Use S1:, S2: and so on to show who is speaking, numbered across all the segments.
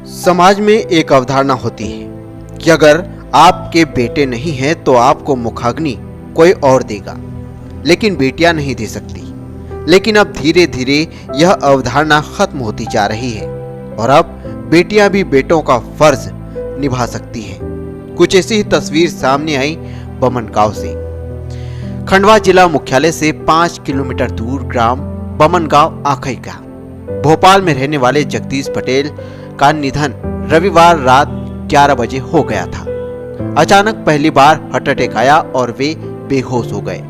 S1: समाज में एक अवधारणा होती है कि अगर आपके बेटे नहीं हैं तो आपको मुखाग्नि कोई और देगा, लेकिन बेटियां नहीं दे सकती। लेकिन अब धीरे धीरे यह अवधारणा खत्म होती जा रही है और अब बेटियां भी बेटों का फर्ज निभा सकती हैं। कुछ ऐसी ही तस्वीर सामने आई बमनगांव से। खंडवा जिला मुख्यालय से 5 किलोमीटर दूर ग्राम बमनगांव आखई का भोपाल में रहने वाले जगदीश पटेल का निधन रविवार रात 11 बजे हो गया था। अचानक पहली बार हार्ट अटैक आया और वे बेहोश हो गए।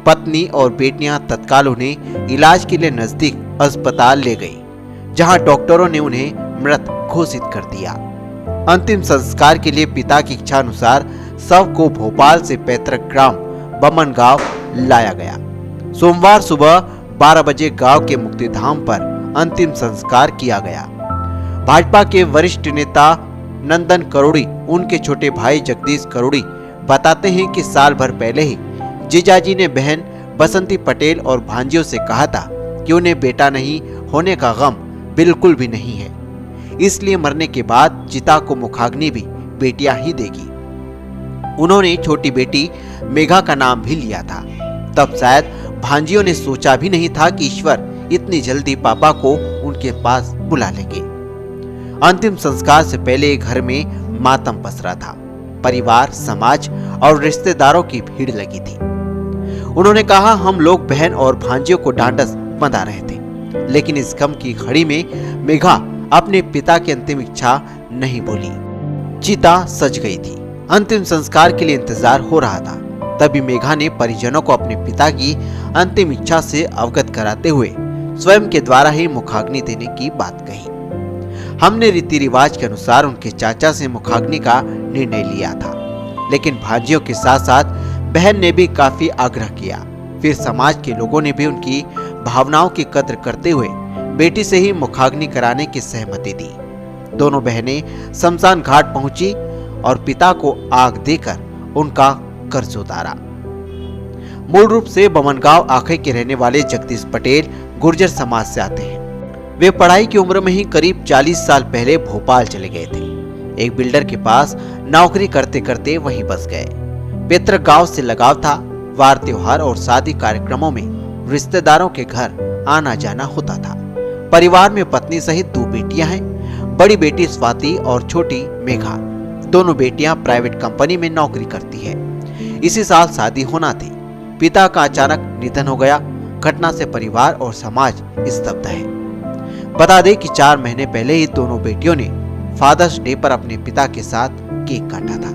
S1: पत्नी और बेटियां तत्काल उन्हें इलाज के लिए नजदीक अस्पताल ले गई, जहां डॉक्टरों ने उन्हें मृत घोषित कर दिया। अंतिम संस्कार के लिए पिता की इच्छा अनुसार शव को भोपाल से पैतृक ग्राम बमनगांव लाया गया। सोमवार सुबह 12 बजे गांव के मुक्तिधाम पर अंतिम संस्कार किया गया। भाजपा के वरिष्ठ नेता नंदन करोड़ी उनके छोटे भाई जगदीश करोड़ी बताते हैं कि साल भर पहले ही जीजाजी ने बहन बसंती पटेल और भांजियों से कहा था कि उन्हें बेटा नहीं होने का गम बिल्कुल भी नहीं है, इसलिए मरने के बाद चिता को मुखाग्नि भी बेटियां ही देगी। उन्होंने छोटी बेटी मेघा का नाम भी लिया था। तब शायद भांजियों ने सोचा भी नहीं था कि ईश्वर इतनी जल्दी पापा को उनके पास बुला लेंगे। अंतिम संस्कार से पहले घर में मातम पसरा था। परिवार, समाज और रिश्तेदारों की भीड़ लगी थी। उन्होंने कहा, हम लोग बहन और भांजियों को ढांढस बंधा रहे थे, लेकिन इस गम की घड़ी में मेघा अपने पिता की अंतिम इच्छा नहीं बोली। चिता सज गई थी। अंतिम संस्कार के लिए इंतजार हो रहा था। तभी मेघा ने परिजनों को अपने पिता की अंतिम इच्छा से अवगत कराते हुए स्वयं के द्वारा ही मुखाग्नि देने की बात कही। हमने रीति रिवाज के अनुसार उनके चाचा से मुखाग्नि का निर्णय लिया था, लेकिन भांजियों के साथ साथ बहन ने भी काफी आग्रह किया। फिर समाज के लोगों ने भी उनकी भावनाओं की कद्र करते हुए बेटी से ही मुखाग्नि कराने की सहमति दी। दोनों बहनें शमशान घाट पहुंची और पिता को आग देकर उनका कर्ज उतारा। मूल रूप से बमनगांव आखई के रहने वाले जगदीश पटेल गुर्जर समाज से आते हैं। वे पढ़ाई की उम्र में ही करीब 40 साल पहले भोपाल चले गए थे। एक बिल्डर के पास नौकरी करते करते वहीं बस गए। पैतृक गांव से लगाव था। वार त्योहार और शादी कार्यक्रमों में रिश्तेदारों के घर आना जाना होता था। परिवार में पत्नी सहित 2 बेटियां हैं। बड़ी बेटी स्वाति और छोटी मेघा। दोनों बेटियां प्राइवेट कंपनी में नौकरी करती है। इसी साल शादी होना थी। पिता का अचानक निधन हो गया। घटना से परिवार और समाज स्तब्ध है। बता दें कि 4 महीने पहले ही दोनों बेटियों ने फादर्स डे पर अपने पिता के साथ केक काटा था।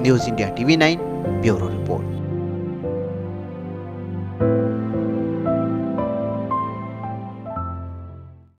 S1: News India TV 9 bureau report.